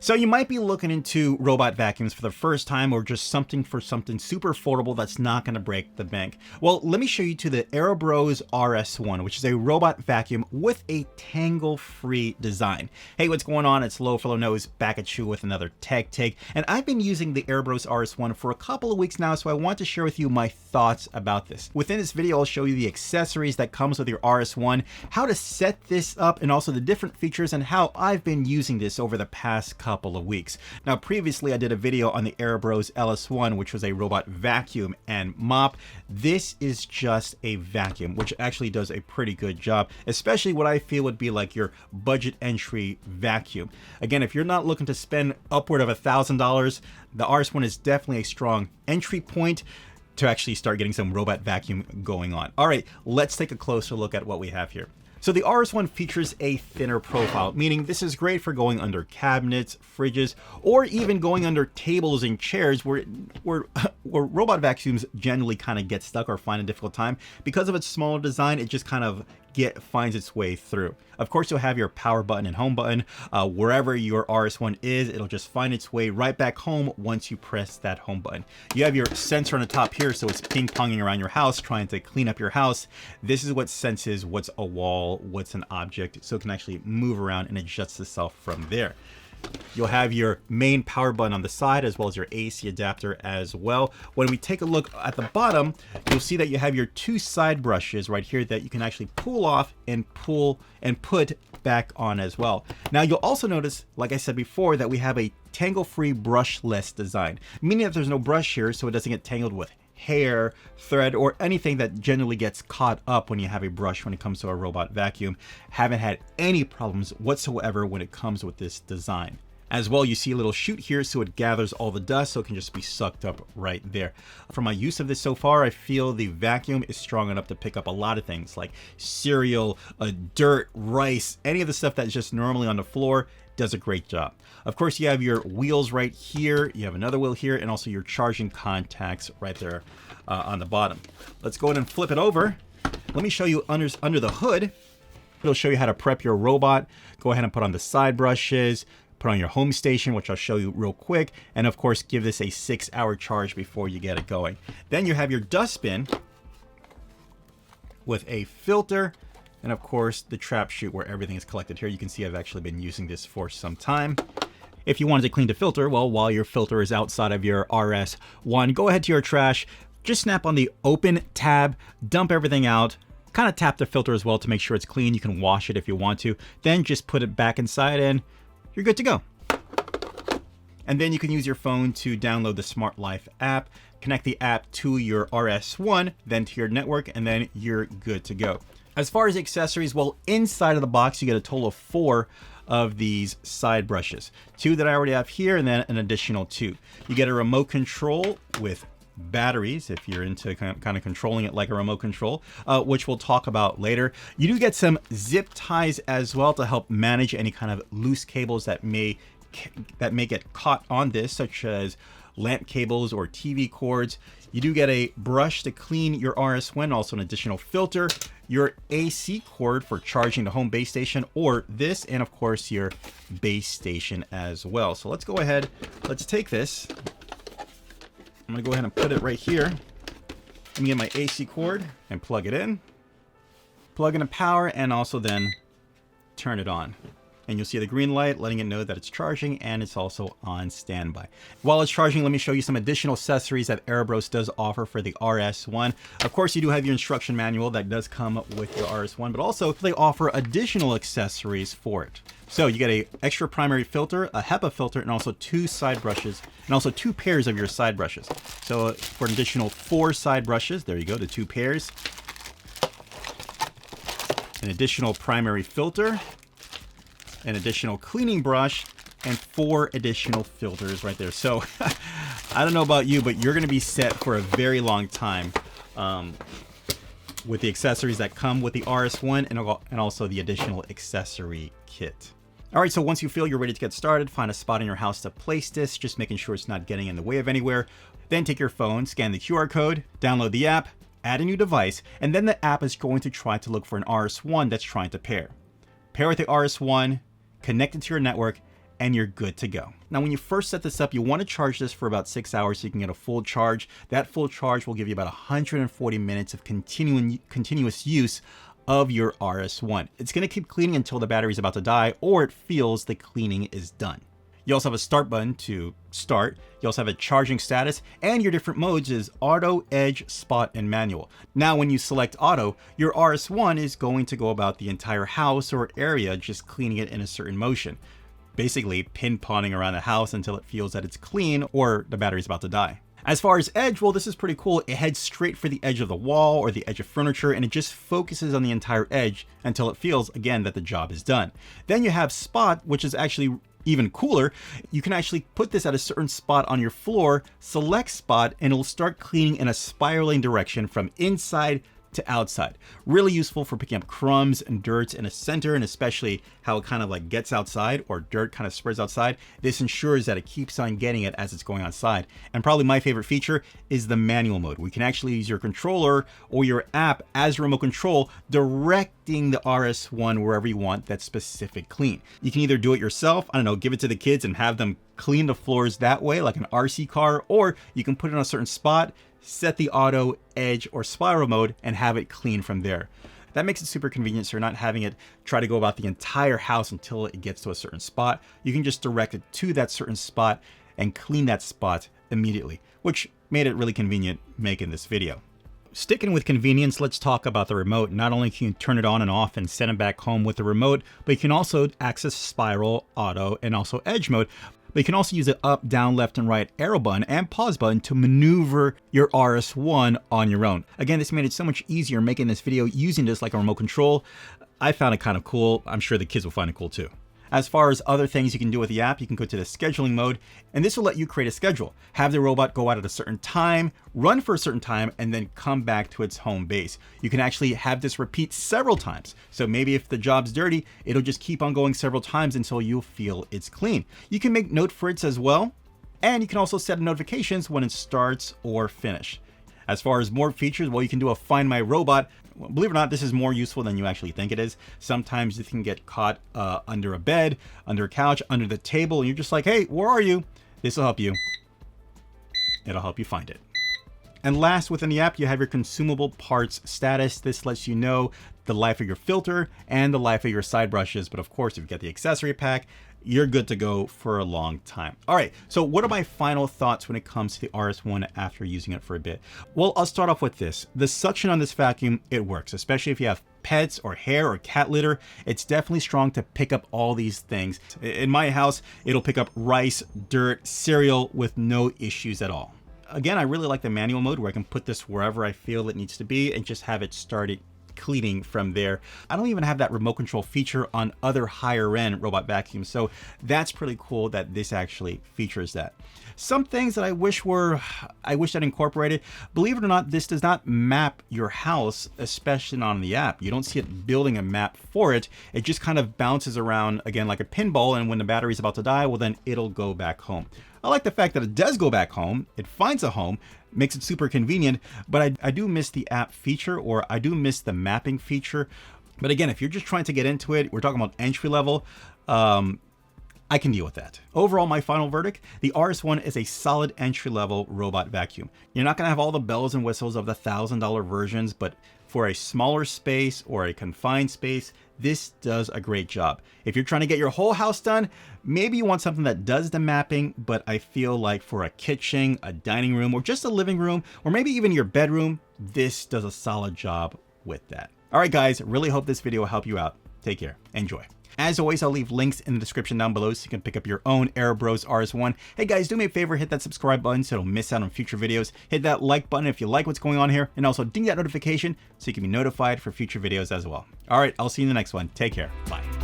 So you might be looking into robot vacuums for the first time, or just something super affordable that's not going to break the bank. Well, let me show you to the Erabros RS1, which is a robot vacuum with a tangle-free design. Hey, what's going on? It's Low Fellow Nose back at you with another tech take, and I've been using the Erabros RS1 for a couple of weeks now, so I want to share with you my thoughts about this. Within this video, I'll show you the accessories that comes with your RS1, how to set this up, and also the different features and how I've been using this over the past couple of weeks. Now, previously I did a video on the Erabros LS1, which was a robot vacuum and mop. This is just a vacuum, which actually does a pretty good job, especially what I feel would be like your budget entry vacuum. Again, if you're not looking to spend upward of $1,000, the RS1 is definitely a strong entry point to actually start getting some robot vacuum going on. All right, let's take a closer look at what we have here. So the RS1 features a thinner profile, meaning this is great for going under cabinets, fridges, or even going under tables and chairs where robot vacuums generally kind of get stuck or find a difficult time. Because of its smaller design, it just kind of finds its way through. Of course, you'll have your power button and home button. Wherever your RS1 is, it'll just find its way right back home once you press that home button. You have your sensor on the top here, so it's ping-ponging around your house, trying to clean up your house. This is what senses what's a wall, what's an object, so it can actually move around and adjust itself from there. You'll have your main power button on the side, as well as your AC adapter as well. When we take a look at the bottom, you'll see that you have your two side brushes right here that you can actually pull off and pull and put back on as well. Now, you'll also notice, like I said before, that we have a tangle-free brushless design, meaning that there's no brush here, so it doesn't get tangled with hair, thread, or anything that generally gets caught up when you have a brush when it comes to a robot vacuum. Haven't had any problems whatsoever when it comes with this design. As well, you see a little chute here, so it gathers all the dust, so it can just be sucked up right there. From my use of this so far, I feel the vacuum is strong enough to pick up a lot of things like cereal, dirt, rice, any of the stuff that's just normally on the floor. Does a great job. Of course, you have your wheels right here, you have another wheel here, and also your charging contacts right there on the bottom. Let's go ahead and flip it over. Let me show you under the hood. It'll show you how to prep your robot. Go ahead and put on the side brushes, put on your home station, which I'll show you real quick, and of course give this a 6-hour charge before you get it going. Then you have your dustbin with a filter, and of course the trap chute where everything is collected here. You can see I've actually been using this for some time. If you wanted to clean the filter, well, while your filter is outside of your RS1, go ahead to your trash, just snap on the open tab, dump everything out, kind of tap the filter as well to make sure it's clean. You can wash it if you want to, then just put it back inside and you're good to go. And then you can use your phone to download the Smart Life app, connect the app to your RS1, then to your network, and then you're good to go. As far as accessories, well, inside of the box, you get a total of 4 of these side brushes. 2 that I already have here, and then an additional 2. You get a remote control with batteries if you're into kind of controlling it like a remote control, which we'll talk about later. You do get some zip ties as well to help manage any kind of loose cables that may get caught on this, such as lamp cables or TV cords. You do get a brush to clean your RS1, also an additional filter, your AC cord for charging the home base station, or this, and of course your base station as well. So let's go ahead, let's take this. I'm gonna go ahead and put it right here. Let me get my AC cord and plug it in. Plug in the power and also then turn it on. And you'll see the green light letting it know that it's charging, and it's also on standby. While it's charging, let me show you some additional accessories that Erabros does offer for the RS1. Of course, you do have your instruction manual that does come with your RS1, but also they offer additional accessories for it. So you get a extra primary filter, a HEPA filter, and also 2 side brushes, and also 2 pairs of your side brushes. So for an additional 4 side brushes, there you go, the 2 pairs. An additional primary filter, an additional cleaning brush, and 4 additional filters right there. So I don't know about you, but you're going to be set for a very long time with the accessories that come with the RS1 and also the additional accessory kit. All right, so once you feel you're ready to get started, find a spot in your house to place this, just making sure it's not getting in the way of anywhere. Then take your phone, scan the QR code, download the app, add a new device, and then the app is going to try to look for an RS1 that's trying to pair. Pair with the RS1, connect it to your network, and you're good to go. Now, when you first set this up, you want to charge this for about 6 hours so you can get a full charge. That full charge will give you about 140 minutes of continuous use of your RS1. It's going to keep cleaning until the battery is about to die or it feels the cleaning is done. You also have a start button to start. You also have a charging status, and your different modes is auto, edge, spot, and manual. Now, when you select auto, your RS1 is going to go about the entire house or area, just cleaning it in a certain motion. Basically, ping-ponging around the house until it feels that it's clean or the battery's about to die. As far as edge, well, this is pretty cool. It heads straight for the edge of the wall or the edge of furniture, and it just focuses on the entire edge until it feels, again, that the job is done. Then you have spot, which is actually even cooler. You can actually put this at a certain spot on your floor, select spot, and it'll start cleaning in a spiraling direction from inside to outside. Really useful for picking up crumbs and dirt in a center, and especially how it kind of like gets outside or dirt kind of spreads outside. This ensures that it keeps on getting it as it's going outside. And probably my favorite feature is the manual mode. We can actually use your controller or your app as remote control, directing the RS1 wherever you want that specific clean. You can either do it yourself, I don't know, give it to the kids and have them clean the floors that way like an RC car, or you can put it on a certain spot, set the auto, edge, or spiral mode, and have it clean from there. That makes it super convenient, so you're not having it try to go about the entire house until it gets to a certain spot. You can just direct it to that certain spot and clean that spot immediately, which made it really convenient making this video. Sticking with convenience, let's talk about the remote. Not only can you turn it on and off and send it back home with the remote, but you can also access spiral, auto, and also edge mode. But you can also use the up, down, left, and right arrow button and pause button to maneuver your RS1 on your own. Again, this made it so much easier making this video using this like a remote control. I found it kind of cool. I'm sure the kids will find it cool too. As far as other things you can do with the app, you can go to the scheduling mode, and this will let you create a schedule. Have the robot go out at a certain time, run for a certain time, and then come back to its home base. You can actually have this repeat several times. So maybe if the job's dirty, it'll just keep on going several times until you feel it's clean. You can make note for it as well, and you can also set notifications when it starts or finish. As far as more features, well, you can do a Find My Robot. Believe it or not, this is more useful than you actually think it is. Sometimes you can get caught under a bed, under a couch, under the table, and you're just like, hey, where are you? This will help you. It'll help you find it. And last, within the app, you have your consumable parts status. This lets you know the life of your filter and the life of your side brushes. But of course, if you get the accessory pack, you're good to go for a long time. All right, so what are my final thoughts when it comes to the RS1 after using it for a bit? Well, I'll start off with this. The suction on this vacuum, it works, especially if you have pets or hair or cat litter. It's definitely strong to pick up all these things. In my house, it'll pick up rice, dirt, cereal with no issues at all. Again, I really like the manual mode where I can put this wherever I feel it needs to be and just have it started cleaning from there. I don't even have that remote control feature on other higher end robot vacuums, so that's pretty cool that this actually features that. Some things that I wish I'd incorporated. Believe it or not, this does not map your house, especially on the app. You don't see it building a map for it. It just kind of bounces around again like a pinball, and when the battery's about to die, well, then it'll go back home. I like the fact that it does go back home. It finds a home, makes it super convenient, but I do miss the app feature, or I do miss the mapping feature. But again, if you're just trying to get into it, we're talking about entry level, I can deal with that. Overall, my final verdict, the RS1 is a solid entry-level robot vacuum. You're not gonna have all the bells and whistles of the $1,000 versions, but for a smaller space or a confined space, this does a great job. If you're trying to get your whole house done, maybe you want something that does the mapping, but I feel like for a kitchen, a dining room, or just a living room, or maybe even your bedroom, this does a solid job with that. All right, guys, really hope this video will help you out. Take care, enjoy. As always, I'll leave links in the description down below so you can pick up your own Erabros RS1. Hey guys, do me a favor, hit that subscribe button so you don't miss out on future videos. Hit that like button if you like what's going on here, and also ding that notification so you can be notified for future videos as well. All right, I'll see you in the next one. Take care. Bye.